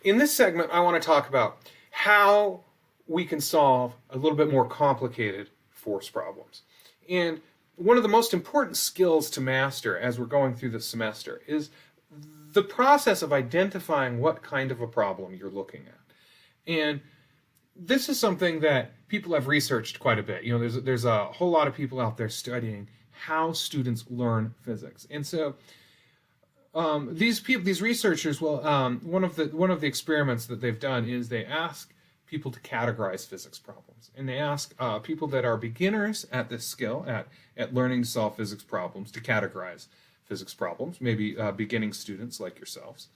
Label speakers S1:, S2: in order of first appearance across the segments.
S1: In this segment, I want to talk about how we can solve a little bit more complicated force problems. And one of the most important skills to master as we're going through the semester is the process of identifying what kind of a problem you're looking at. And this is something that people have researched quite a bit. You know, there's a whole lot of people out there studying how students learn physics. And so these researchers will one of the experiments that they've done is they ask people to categorize physics problems, and they ask people that are beginners at this skill at learning to solve physics problems to categorize physics problems, maybe beginning students like yourselves.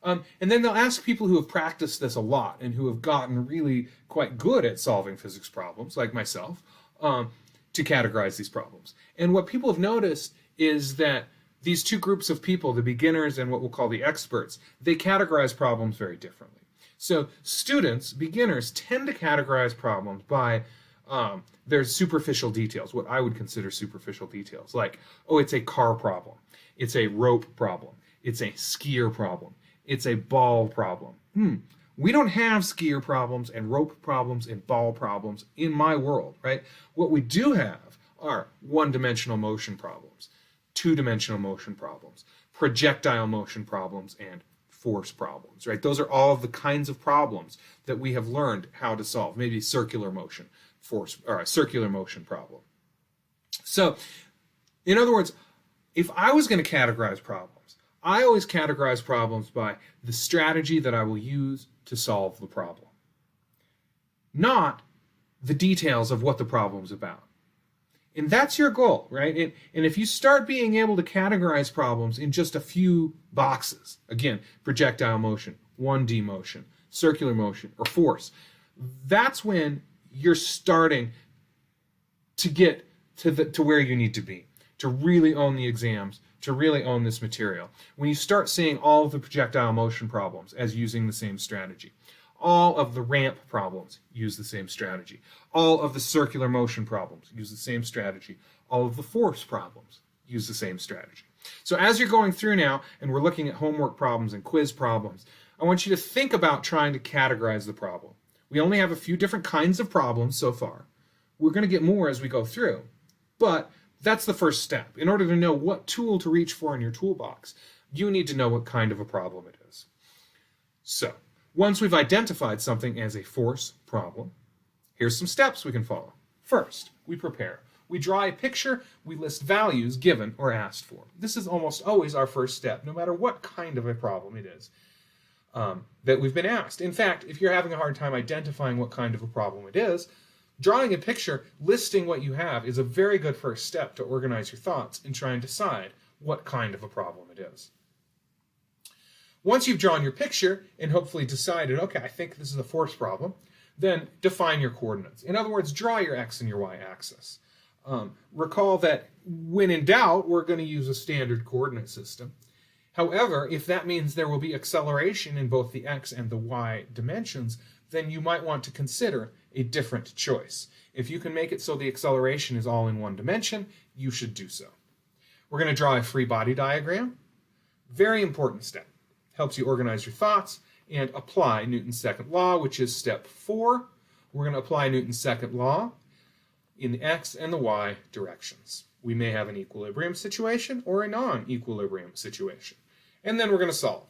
S1: And then they'll ask people who have practiced this a lot and who have gotten really quite good at solving physics problems, like myself, to categorize these problems. And what people have noticed is that these two groups of people, the beginners and what we'll call the experts, they categorize problems very differently. So students, beginners, tend to categorize problems by their superficial details, what I would consider superficial details, like, oh, it's a car problem, it's a rope problem, it's a skier problem, it's a ball problem. We don't have skier problems and rope problems and ball problems in my world, right? What we do have are one-dimensional motion problems, two-dimensional motion problems, projectile motion problems, and force problems, right? Those are all of the kinds of problems that we have learned how to solve. Maybe circular motion, force, or a circular motion problem. So, in other words, if I was going to categorize problems, I always categorize problems by the strategy that I will use to solve the problem, not the details of what the problem's about. And that's your goal, right? And if you start being able to categorize problems in just a few boxes, again, projectile motion, 1D motion, circular motion, or force, that's when you're starting to get to where you need to be, to really own the exams, to really own this material. When you start seeing all of the projectile motion problems as using the same strategy, all of the ramp problems use the same strategy. All of the circular motion problems use the same strategy. All of the force problems use the same strategy. So as you're going through now, and we're looking at homework problems and quiz problems, I want you to think about trying to categorize the problem. We only have a few different kinds of problems so far. We're going to get more as we go through, but that's the first step. In order to know what tool to reach for in your toolbox, you need to know what kind of a problem it is. So, once we've identified something as a force problem, here's some steps we can follow. First, we prepare. We draw a picture, we list values given or asked for. This is almost always our first step, no matter what kind of a problem it is that we've been asked. In fact, if you're having a hard time identifying what kind of a problem it is, drawing a picture, listing what you have, is a very good first step to organize your thoughts and try and decide what kind of a problem it is. Once you've drawn your picture and hopefully decided, okay, I think this is a force problem, then define your coordinates. In other words, draw your x and your y axis. Recall that when in doubt, we're going to use a standard coordinate system. However, if that means there will be acceleration in both the x and the y dimensions, then you might want to consider a different choice. If you can make it so the acceleration is all in one dimension, you should do so. We're going to draw a free body diagram. Very important step. Helps you organize your thoughts and apply Newton's second law, which is step 4. We're going to apply Newton's second law in the x and the y directions. We may have an equilibrium situation or a non-equilibrium situation. And then we're going to solve.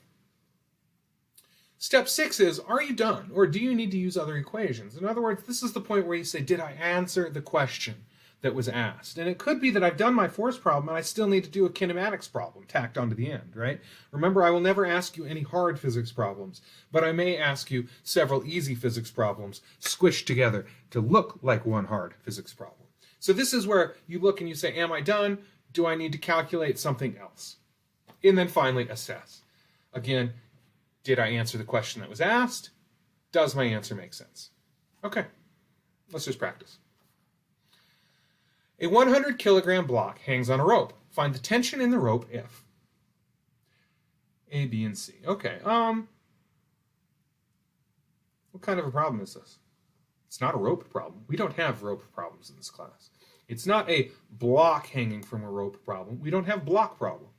S1: Step 6 is, are you done, or do you need to use other equations? In other words, this is the point where you say, did I answer the question that was asked? And it could be that I've done my force problem and I still need to do a kinematics problem tacked onto the end, right? Remember, I will never ask you any hard physics problems, but I may ask you several easy physics problems squished together to look like one hard physics problem. So this is where you look and you say, am I done? Do I need to calculate something else? And then finally, assess. Again, did I answer the question that was asked? Does my answer make sense? Okay, let's just practice. A 100 kilogram block hangs on a rope. Find the tension in the rope if A, B, and C. Okay, what kind of a problem is this? It's not a rope problem. We don't have rope problems in this class. It's not a block hanging from a rope problem. We don't have block problems.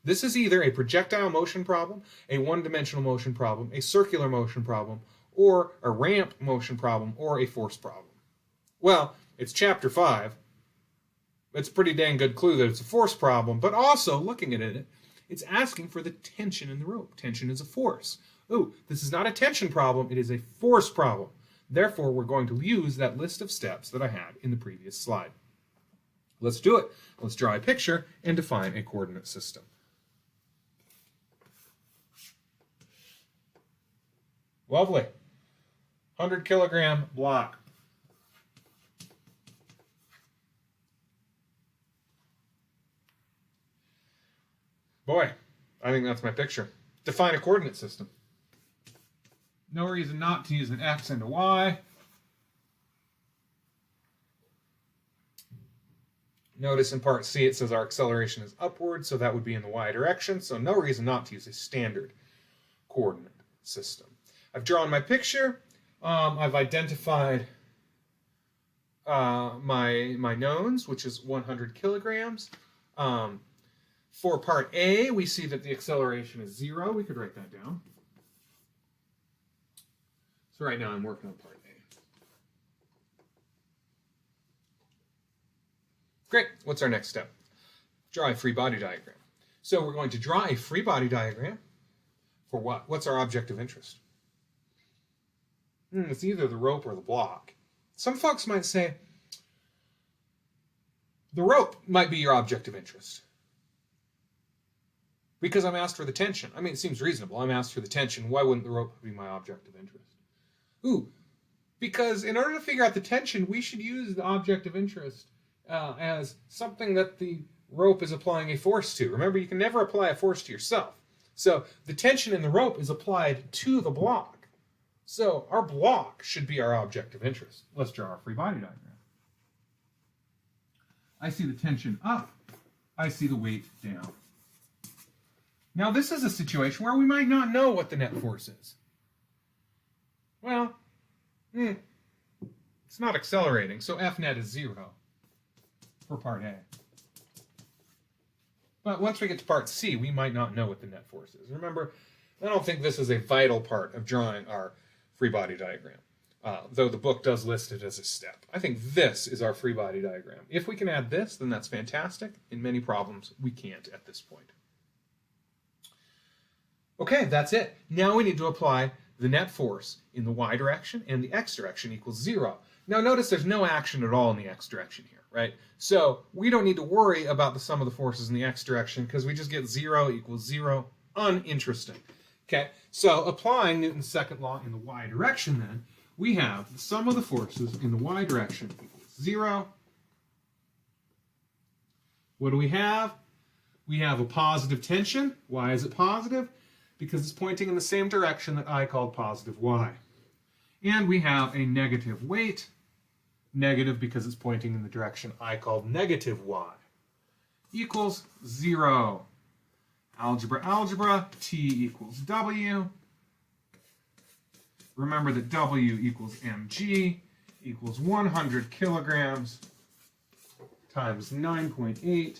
S1: This is either a projectile motion problem, a one-dimensional motion problem, a circular motion problem, or a ramp motion problem, or a force problem. Well, it's chapter 5. It's a pretty dang good clue that it's a force problem, but also, looking at it, it's asking for the tension in the rope. Tension is a force. Oh, this is not a tension problem, it is a force problem. Therefore, we're going to use that list of steps that I had in the previous slide. Let's do it. Let's draw a picture and define a coordinate system. Lovely. 100 kilogram block. Boy, I think that's my picture. Define a coordinate system. No reason not to use an X and a Y. Notice in part C it says our acceleration is upward, so that would be in the Y direction, so no reason not to use a standard coordinate system. I've drawn my picture. I've identified my knowns, which is 100 kilograms. For part A, we see that the acceleration is 0. We could write that down. So right now I'm working on part A. Great. What's our next step? Draw a free body diagram. So we're going to draw a free body diagram for what? What's our object of interest? It's either the rope or the block. Some folks might say the rope might be your object of interest. Because I'm asked for the tension. I mean, it seems reasonable. I'm asked for the tension. Why wouldn't the rope be my object of interest? Ooh, because in order to figure out the tension, we should use the object of interest as something that the rope is applying a force to. Remember, you can never apply a force to yourself. So the tension in the rope is applied to the block. So our block should be our object of interest. Let's draw our free body diagram. I see the tension up. I see the weight down. Now, this is a situation where we might not know what the net force is. Well, it's not accelerating, so F net is 0 for part A. But once we get to part C, we might not know what the net force is. Remember, I don't think this is a vital part of drawing our free body diagram, though the book does list it as a step. I think this is our free body diagram. If we can add this, then that's fantastic. In many problems, we can't at this point. Okay, that's it. Now we need to apply the net force in the y direction, and the x direction equals 0. Now notice there's no action at all in the x direction here, right? So we don't need to worry about the sum of the forces in the x direction because we just get 0 equals 0. Uninteresting. Okay, so applying Newton's second law in the y direction then, we have the sum of the forces in the y direction equals 0. What do we have? We have a positive tension. Why is it positive? Because it's pointing in the same direction that I called positive y. And we have a negative weight, negative because it's pointing in the direction I called negative y, equals 0. Algebra, algebra, T equals W. Remember that W equals mg equals 100 kilograms times 9.8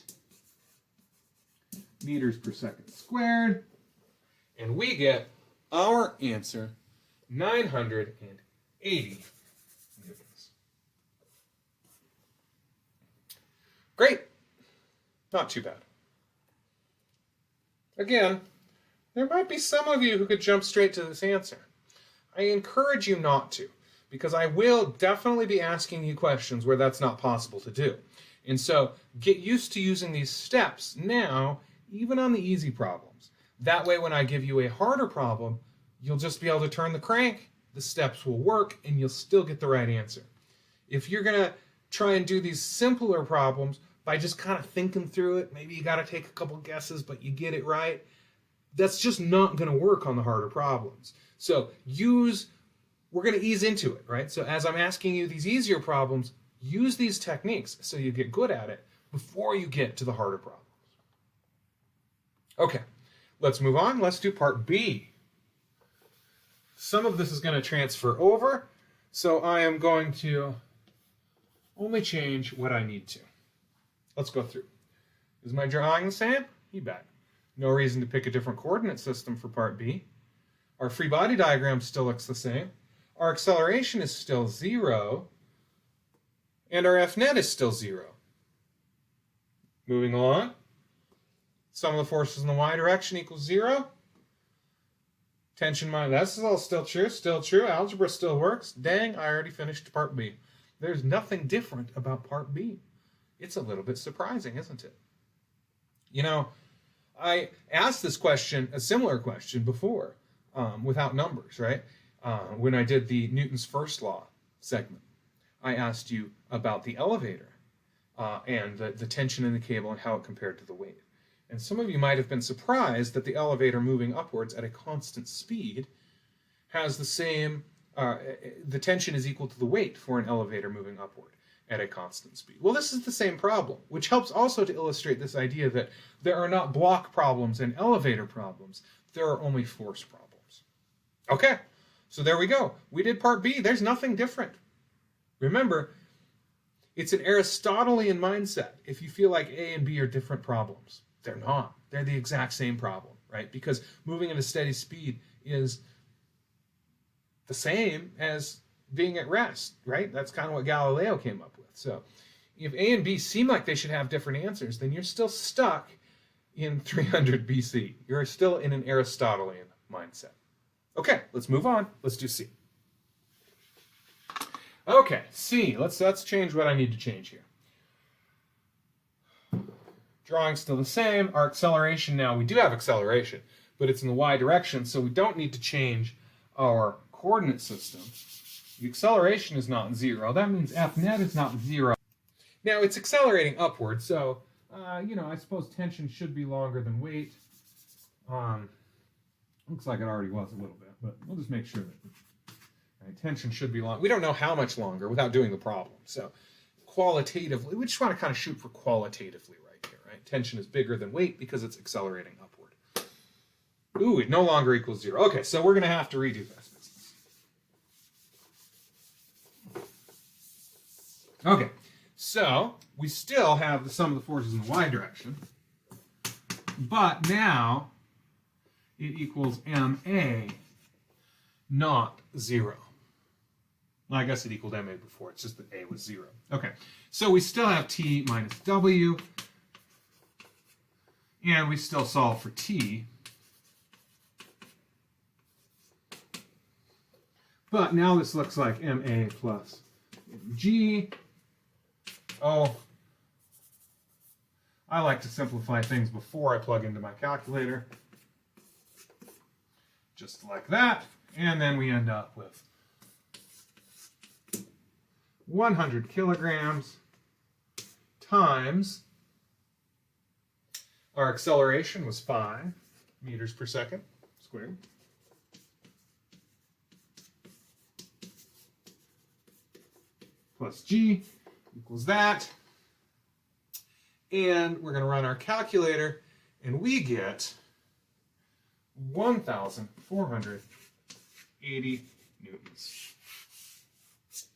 S1: meters per second squared. And we get our answer, 980 newtons. Great. Not too bad. Again, there might be some of you who could jump straight to this answer. I encourage you not to, because I will definitely be asking you questions where that's not possible to do. And so get used to using these steps now, even on the easy problems. That way, when I give you a harder problem, you'll just be able to turn the crank, the steps will work, and you'll still get the right answer. If you're going to try and do these simpler problems by just kind of thinking through it, maybe you got to take a couple guesses, but you get it right, that's just not going to work on the harder problems. So we're going to ease into it, right? So as I'm asking you these easier problems, use these techniques so you get good at it before you get to the harder problems. Okay. Let's move on. Let's do part B. Some of this is going to transfer over, so I am going to only change what I need to. Let's go through. Is my drawing the same? You bet. No reason to pick a different coordinate system for part B. Our free body diagram still looks the same. Our acceleration is still 0. And our F net is still 0. Moving on. Sum of the forces in the y direction equals 0. Tension minus, that's all still true, algebra still works. Dang, I already finished part B. There's nothing different about part B. It's a little bit surprising, isn't it? You know, I asked this question, a similar question before, without numbers, right? When I did the Newton's first law segment, I asked you about the elevator and the tension in the cable and how it compared to the weight. And some of you might have been surprised that the elevator moving upwards at a constant speed has the same, the tension is equal to the weight for an elevator moving upward at a constant speed. Well, this is the same problem, which helps also to illustrate this idea that there are not block problems and elevator problems. There are only force problems. Okay, so there we go. We did part B. There's nothing different. Remember, it's an Aristotelian mindset if you feel like A and B are different problems. They're not. They're the exact same problem, right? Because moving at a steady speed is the same as being at rest, right? That's kind of what Galileo came up with. So if A and B seem like they should have different answers, then you're still stuck in 300 BC. You're still in an Aristotelian mindset. Okay, let's move on. Let's do C. Okay, C. Let's change what I need to change here. Drawing's still the same. Our acceleration now, we do have acceleration, but it's in the y direction, so we don't need to change our coordinate system. The acceleration is not 0. That means F net is not 0. Now, it's accelerating upward, so, you know, I suppose tension should be longer than weight. Looks like it already was a little bit, but we'll just make sure that right, tension should be long. We don't know how much longer without doing the problem. So, qualitatively, we just want to kind of shoot for qualitatively right here, right? Tension is bigger than weight because it's accelerating upward. Ooh, it no longer equals 0. Okay, so we're going to have to redo this. Okay, so we still have the sum of the forces in the y direction, but now it equals ma, not 0. Well, I guess it equaled ma before, it's just that a was 0. Okay, so we still have t minus w, and we still solve for t. But now this looks like ma plus mg. Oh, I like to simplify things before I plug into my calculator. Just like that. And then we end up with 100 kilograms times, our acceleration was 5 meters per second squared. Plus g equals that. And we're going to run our calculator, and we get 1,480 newtons.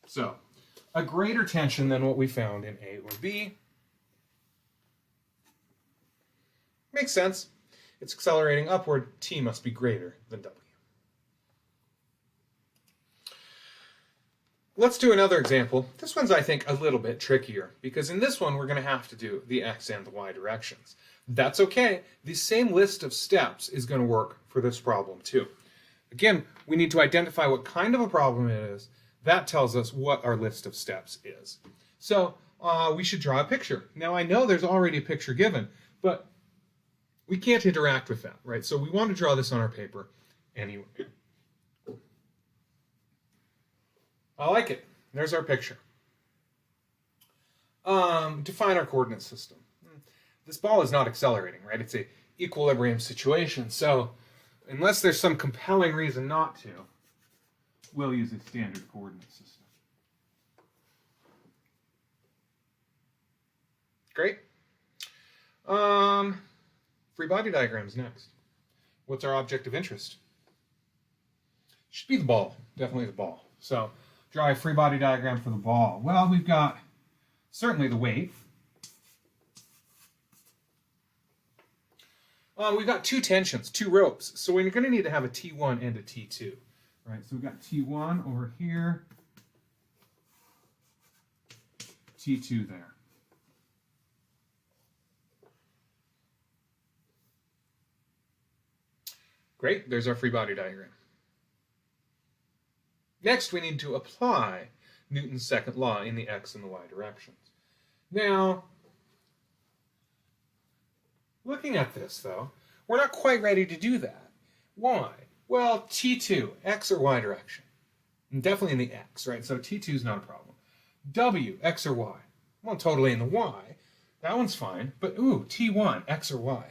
S1: So, a greater tension than what we found in A or B. Makes sense. It's accelerating upward. T must be greater than W. Let's do another example. This one's, I think, a little bit trickier, because in this one we're going to have to do the x and the y directions. That's okay. The same list of steps is going to work for this problem too. Again, we need to identify what kind of a problem it is. That tells us what our list of steps is. So we should draw a picture. Now I know there's already a picture given, but we can't interact with that, right? So we want to draw this on our paper anyway. I like it. There's our picture. Define our coordinate system. This ball is not accelerating, right? It's an equilibrium situation, so unless there's some compelling reason not to, we'll use a standard coordinate system. Great. Free body diagrams next. What's our object of interest? Should be the ball. Definitely the ball. So, draw a free body diagram for the ball. Well, we've got certainly the weight. We've got two tensions, two ropes. So we're going to need to have a T1 and a T2. Right, so we've got T1 over here, T2 there. Great, there's our free body diagram. Next, we need to apply Newton's second law in the x and the y directions. Now, looking at this, though, we're not quite ready to do that. Why? Well, T2, x or y direction. And definitely in the x, right? So T2 is not a problem. W, x or y. Well, totally in the y. That one's fine. But, ooh, T1, x or y.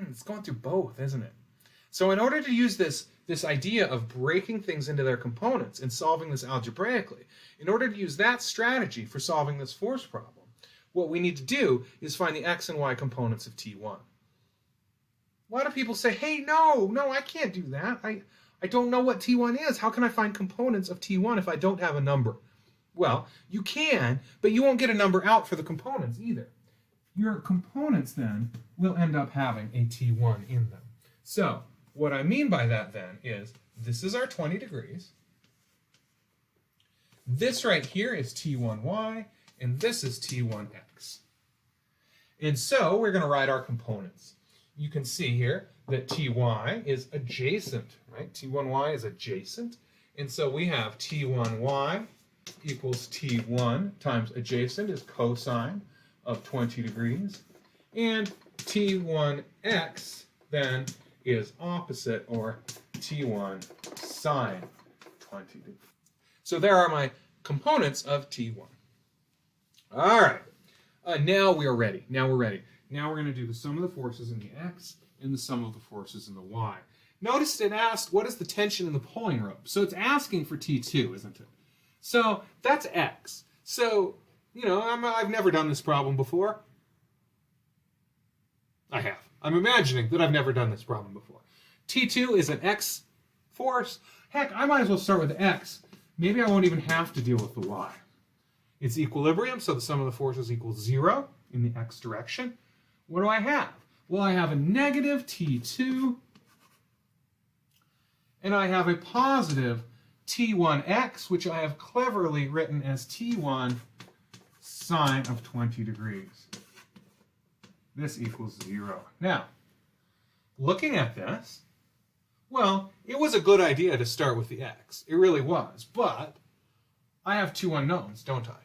S1: It's going through both, isn't it? So in order to use this idea of breaking things into their components and solving this algebraically, in order to use that strategy for solving this force problem, what we need to do is find the x and y components of T1. A lot of people say, hey, no, I can't do that. I don't know what T1 is. How can I find components of T1 if I don't have a number? Well, you can, but you won't get a number out for the components either. Your components then will end up having a T1 in them. So what I mean by that then is this is our 20 degrees. This right here is T1y, and this is T1x. And so we're going to write our components. You can see here that Ty is adjacent, right? T1y is adjacent. And so we have T1y equals T1 times adjacent is cosine of 20 degrees. And T1x then is opposite, or T1 sine 20 degrees. So there are my components of T1. All right. Now we are ready. Now we're ready. Now we're going to do the sum of the forces in the x and the sum of the forces in the y. Notice it asked, what is the tension in the pulling rope? So it's asking for T2, isn't it? So that's x. So, you know, I've never done this problem before. I have. I'm imagining that I've never done this problem before. T2 is an x force. Heck, I might as well start with the x. Maybe I won't even have to deal with the y. It's equilibrium, so the sum of the forces equals 0 in the x direction. What do I have? Well, I have a negative T2, and I have a positive T1x, which I have cleverly written as T1 sine of 20 degrees. This equals 0. Now, looking at this, well, it was a good idea to start with the x. It really was, but I have two unknowns, don't I?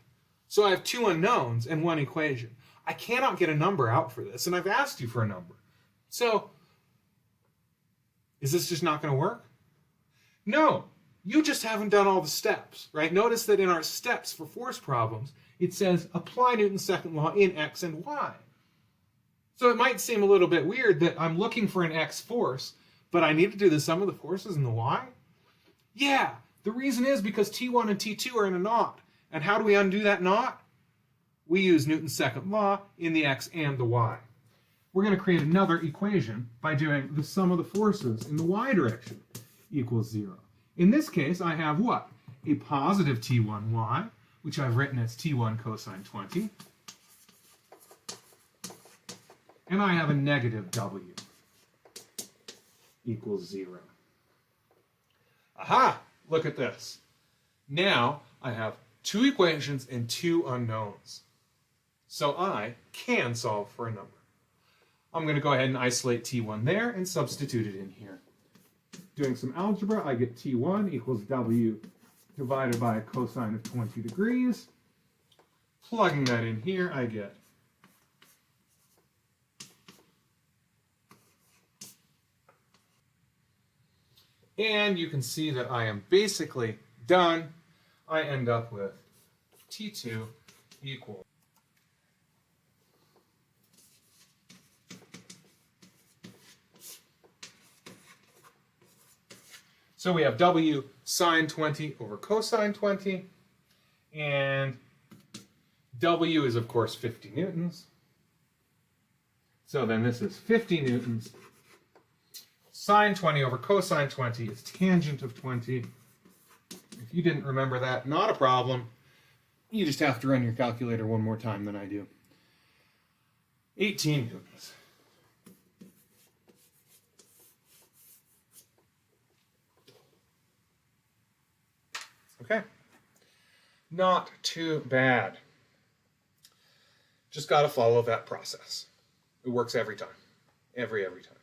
S1: So I have two unknowns and one equation. I cannot get a number out for this, and I've asked you for a number. So, is this just not going to work? No, you just haven't done all the steps, right? Notice that in our steps for force problems, it says apply Newton's second law in x and y. So it might seem a little bit weird that I'm looking for an x force, but I need to do the sum of the forces in the y? Yeah, the reason is because T1 and T2 are in a knot. And how do we undo that knot? We use Newton's second law in the x and the y. We're going to create another equation by doing the sum of the forces in the y direction equals 0. In this case, I have what? A positive T1y, which I've written as T1 cosine 20. And I have a negative w equals 0. Aha! Look at this. Now I have two equations and two unknowns. So I can solve for a number. I'm going to go ahead and isolate T1 there and substitute it in here. Doing some algebra, I get T1 equals W divided by a cosine of 20 degrees. Plugging that in here, I get and you can see that I am basically done. I end up with T2 equals so we have W sine 20 over cosine 20, and W is, of course, 50 newtons. So then this is 50 newtons. Sine 20 over cosine 20 is tangent of 20. If you didn't remember that, not a problem. You just have to run your calculator one more time than I do. 18 newtons. Okay. Not too bad. Just got to follow that process. It works every time. Every time.